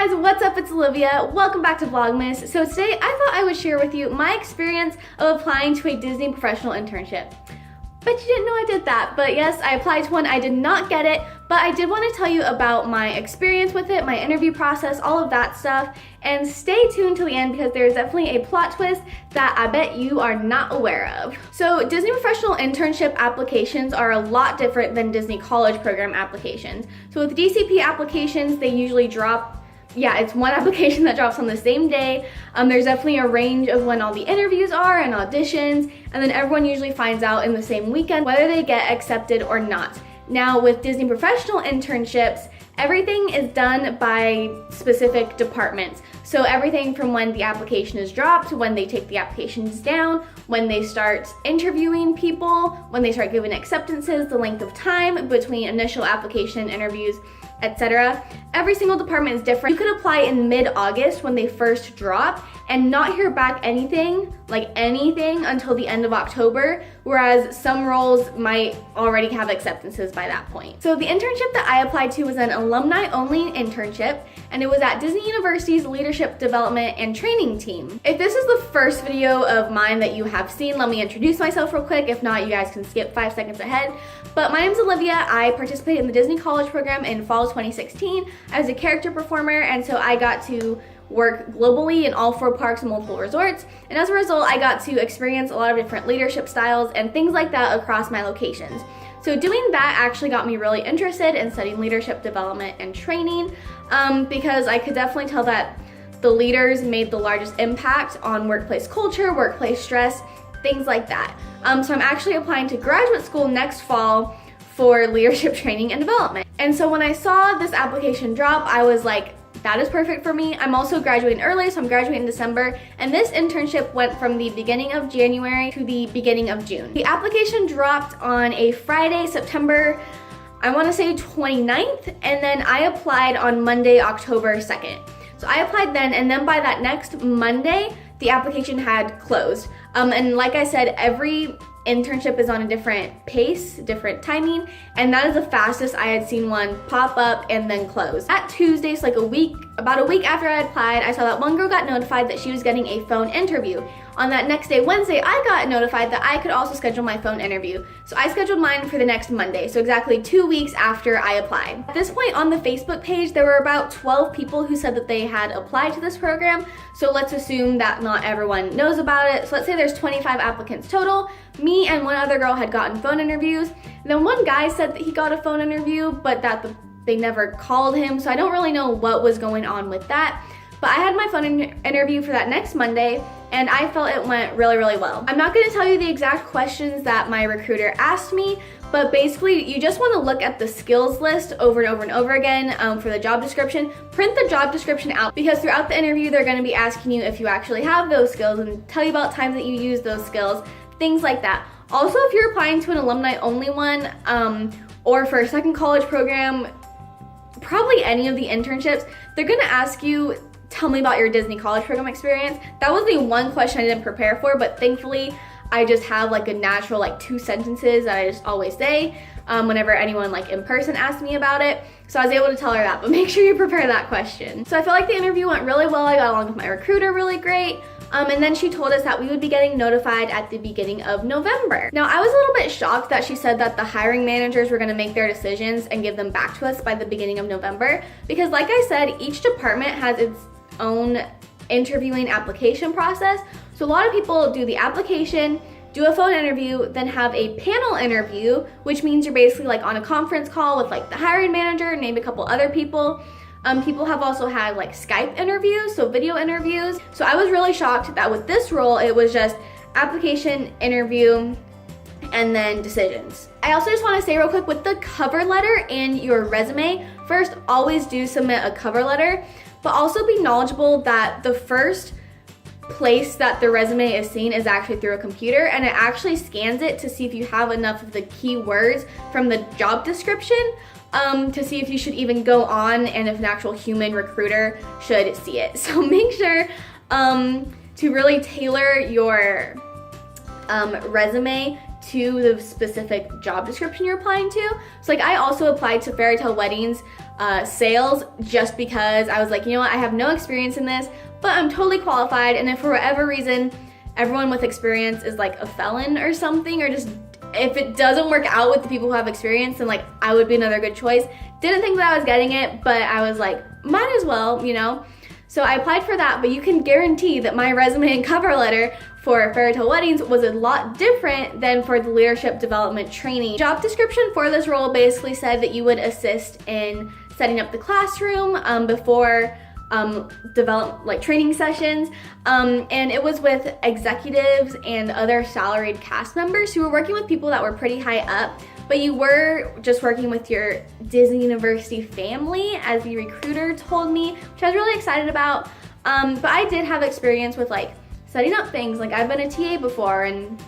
guys, what's up? It's Olivia. Welcome back to VLOGMAS. So today I thought I would share with you my experience of applying to a Disney professional internship. Bet you didn't know I did that, but yes, I applied to one. I did not get it, but I did want to tell you about my experience with it, my interview process, all of that stuff, and stay tuned till the end because there's definitely a plot twist that I bet you are not aware of. So Disney professional internship applications are a lot different than Disney college program applications. So with DCP applications, they usually drop, it's one application that drops on the same day. There's definitely a range of when all the interviews are and auditions, and then everyone usually finds out in the same weekend whether they get accepted or not. Now with Disney professional internships, everything is done by specific departments. So everything from when the application is dropped, when they take the applications down, when they start interviewing people, when they start giving acceptances, the length of time between initial application and interviews, etc. Every single department is different. You could apply in mid-August when they first drop and not hear back anything until the end of October, whereas some roles might already have acceptances by that point. So the internship that I applied to was an alumni-only internship, and it was at Disney University's Leadership Development and Training team. If this is the first video of mine that you have seen, let me introduce myself real quick. If not, you guys can skip 5 seconds ahead. But my name is Olivia. I participated in the Disney College program in fall 2016. I was a character performer, and so I got to work globally in all 4 parks and multiple resorts, and as a result I got to experience a lot of different leadership styles and things like that across my locations. So doing that actually got me really interested in studying leadership development and training because I could definitely tell that the leaders made the largest impact on workplace culture, workplace stress, things like that. So I'm actually applying to graduate school next fall for leadership training and development. And so when I saw this application drop, I was like, that is perfect for me. I'm also graduating early, so I'm graduating in December, and this internship went from the beginning of January to the beginning of June. The application dropped on a Friday, September, I want to say 29th, and then I applied on Monday, October 2nd. So I applied then, and then by that next Monday, the application had closed. And like I said, every internship is on a different pace, different timing, and that is the fastest I had seen one pop up and then close. That Tuesday, so about a week after I applied, I saw that one girl got notified that she was getting a phone interview. On that next day, Wednesday, I got notified that I could also schedule my phone interview. So I scheduled mine for the next Monday, so exactly 2 weeks after I applied. At this point on the Facebook page, there were about 12 people who said that they had applied to this program, so let's assume that not everyone knows about it. So let's say there's 25 applicants total. Me and one other girl had gotten phone interviews. And then one guy said that he got a phone interview, but that they never called him, so I don't really know what was going on with that. But I had my phone interview for that next Monday, and I felt it went really, really well. I'm not gonna tell you the exact questions that my recruiter asked me, but basically you just wanna look at the skills list over and over and over again for the job description. Print the job description out because throughout the interview they're gonna be asking you if you actually have those skills and tell you about times that you use those skills, things like that. Also, if you're applying to an alumni-only one or for a second college program, probably any of the internships, they're gonna ask you, tell me about your Disney college program experience. That was the one question I didn't prepare for, but thankfully I just have like a natural 2 sentences that I just always say whenever anyone in person asks me about it. So I was able to tell her that, but make sure you prepare that question. So I felt like the interview went really well. I got along with my recruiter really great. And then she told us that we would be getting notified at the beginning of November. Now, I was a little bit shocked that she said that the hiring managers were gonna make their decisions and give them back to us by the beginning of November, because like I said, each department has its own interviewing application process. So a lot of people do the application, do a phone interview, then have a panel interview, which means you're basically on a conference call with the hiring manager, maybe a couple other people. People have also had Skype interviews, so video interviews. So I was really shocked that with this role, it was just application, interview, and then decisions. I also just want to say real quick with the cover letter and your resume, first, always do submit a cover letter, but also be knowledgeable that the first place that the resume is seen is actually through a computer, and it actually scans it to see if you have enough of the keywords from the job description to see if you should even go on and if an actual human recruiter should see it. So make sure to really tailor your resume to the specific job description you're applying to. So like I also applied to fairy tale weddings sales just because I was like, you know what, I have no experience in this, but I'm totally qualified, and if for whatever reason everyone with experience is like a felon or something, or just if it doesn't work out with the people who have experience, then like I would be another good choice. Didn't think that I was getting it, but I was like, might as well, you know? So I applied for that, but you can guarantee that my resume and cover letter for fairy tale weddings was a lot different than for the leadership development training. Job description for this role basically said that you would assist in setting up the classroom before develop like training sessions, and it was with executives and other salaried cast members who were working with people that were pretty high up, but you were just working with your Disney University family, as the recruiter told me, which I was really excited about. But I did have experience with like setting up things, like I've been a TA before, and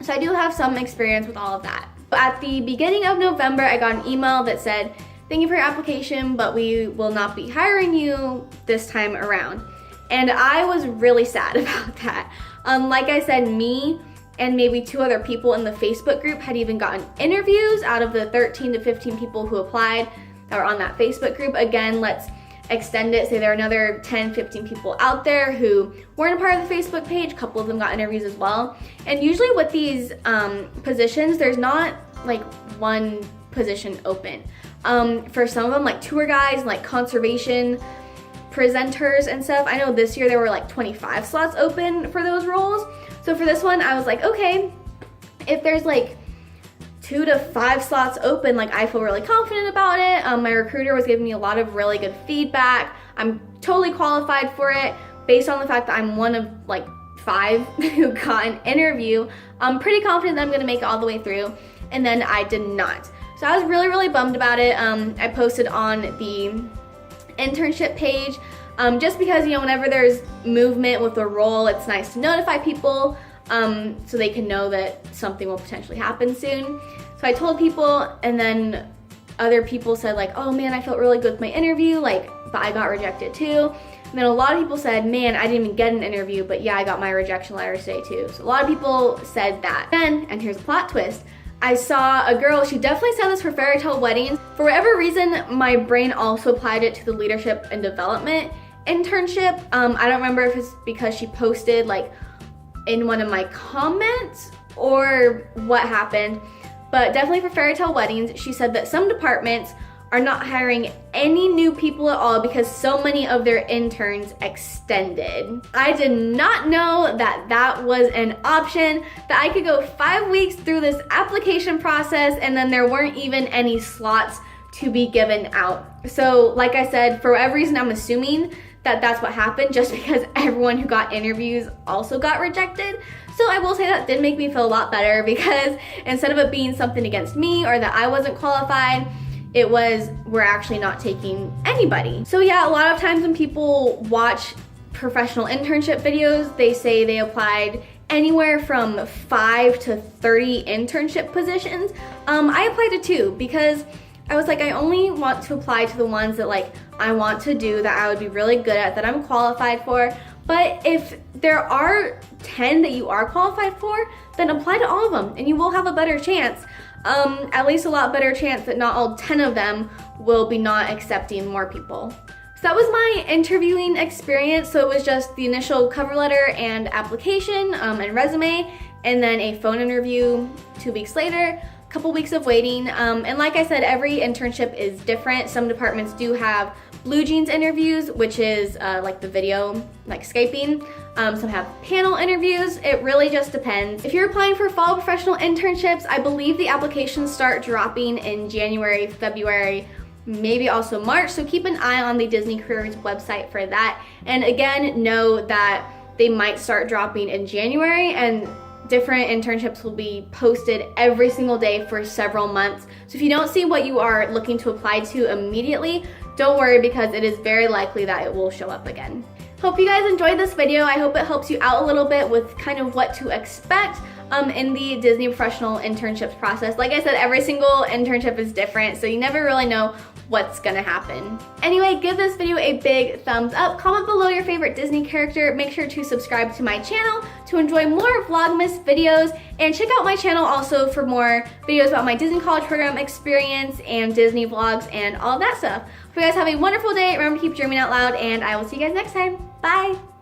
so I do have some experience with all of that. But at the beginning of November, I got an email that said, thank you for your application, but we will not be hiring you this time around. And I was really sad about that. Like I said, me and maybe 2 other people in the Facebook group had even gotten interviews out of the 13 to 15 people who applied that were on that Facebook group. Again, let's extend it, say there are another 10, 15 people out there who weren't a part of the Facebook page. A couple of them got interviews as well. And usually with these positions, there's not like one position open. For some of them, like tour guides, like conservation presenters and stuff, I know this year there were like 25 slots open for those roles. So for this one, I was like, okay, if there's like 2 to 5 slots open, like I feel really confident about it. My recruiter was giving me a lot of really good feedback. I'm totally qualified for it based on the fact that I'm one of like 5 who got an interview. I'm pretty confident that I'm gonna make it all the way through, and then I did not. So I was really, really bummed about it. I posted on the internship page just because, you know, whenever there's movement with a role, it's nice to notify people so they can know that something will potentially happen soon. So I told people, and then other people said like, oh man, I felt really good with my interview, like, but I got rejected too. And then a lot of people said, man, I didn't even get an interview, but yeah, I got my rejection letter today too. So a lot of people said that. Then, and here's a plot twist, I saw a girl, she definitely said this for fairy tale weddings. For whatever reason, my brain also applied it to the leadership and development internship. I don't remember if it's because she posted like in one of my comments or what happened, but definitely for fairy tale weddings, she said that some departments are not hiring any new people at all because so many of their interns extended. I did not know that that was an option, that I could go 5 weeks through this application process and then there weren't even any slots to be given out. So like I said, for whatever reason, I'm assuming that that's what happened just because everyone who got interviews also got rejected. So I will say that did make me feel a lot better because instead of it being something against me or that I wasn't qualified, it was, we're actually not taking anybody. So yeah, a lot of times when people watch professional internship videos, they say they applied anywhere from 5 to 30 internship positions. I applied to 2 because I was like, I only want to apply to the ones that like I want to do, that I would be really good at, that I'm qualified for. But if there are 10 that you are qualified for, then apply to all of them and you will have a better chance. At least a lot better chance that not all 10 of them will be not accepting more people. So that was my interviewing experience. So it was just the initial cover letter and application and resume, and then a phone interview 2 weeks later, a couple weeks of waiting. And like I said, every internship is different. Some departments do have blue jeans interviews, which is like the video, like Skyping. Some have panel interviews. It really just depends. If you're applying for fall professional internships, I believe the applications start dropping in January, February, maybe also March. So keep an eye on the Disney Careers website for that. And again, know that they might start dropping in January, and different internships will be posted every single day for several months. So if you don't see what you are looking to apply to immediately, don't worry, because it is very likely that it will show up again. Hope you guys enjoyed this video. I hope it helps you out a little bit with kind of what to expect in the Disney professional internships process. Like I said, every single internship is different, so you never really know what's gonna happen. Anyway, give this video a big thumbs up, comment below your favorite Disney character, make sure to subscribe to my channel to enjoy more Vlogmas videos, and check out my channel also for more videos about my Disney College Program experience and Disney vlogs and all of that stuff. Hope you guys have a wonderful day. Remember to keep dreaming out loud, and I will see you guys next time. Bye!